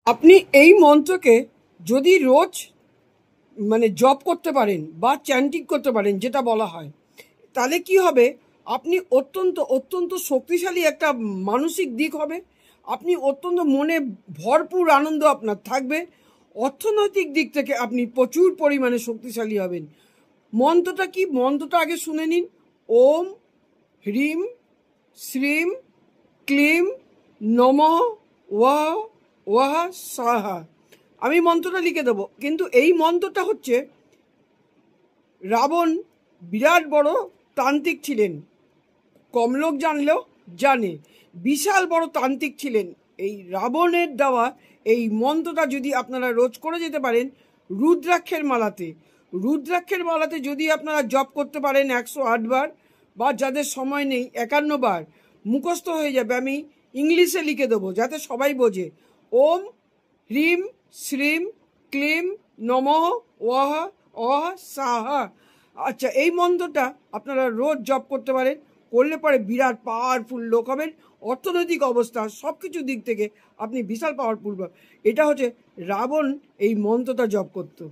আপনি এই মন্ত্রকে যদি রোজ জপ করতে পারেন বা চ্যান্টিং করতে পারেন, যেটা বলা হয়, তাহলে কি হবে, আপনি অত্যন্ত অত্যন্ত শক্তিশালী একটা মানসিক দিক হবে। আপনি অত্যন্ত মনে ভরপুর আনন্দ আপনার থাকবে। অর্থনৈতিক দিক থেকে আপনি প্রচুর পরিমাণে শক্তিশালী হবেন। মন্ত্রটা কি? মন্ত্রটা আগে শুনে নিন। ওম হ্রিম শ্রীম ক্লিম নমঃ ওয়াহ ওয়াহ সাহা। আমি মন্ত্রটা লিখে দেবো, কিন্তু এই মন্ত্রটা হচ্ছে, রাবণ বিরাট বড় তান্ত্রিক ছিলেন, কম লোক জানলেও জানে, বিশাল বড় তান্ত্রিক ছিলেন। এই রাবণের দেওয়া এই মন্ত্রটা যদি আপনারা রোজ করে যেতে পারেন, রুদ্রাক্ষের মালাতে যদি আপনারা জপ করতে পারেন 108 বার, বা যাদের সময় নেই 51 বার, মুখস্থ হয়ে যাবে। আমি ইংলিশে লিখে দেবো যাতে সবাই বোঝে। ওম হ্রিম শ্রীম ক্লিম নমঃ ওয়াহ ওয়াহ সাহা। আচ্ছা, এই মন্ত্রটা আপনারা রোজ জপ করতে পারেন, করলে পরে বিরাট পাওয়ারফুল লোক হবেন। অর্থনৈতিক অবস্থা সব কিছু দিক থেকে আপনি বিশাল পাওয়ারফুল। এটা হচ্ছে রাবণ এই মন্ত্রটা জপ করতো।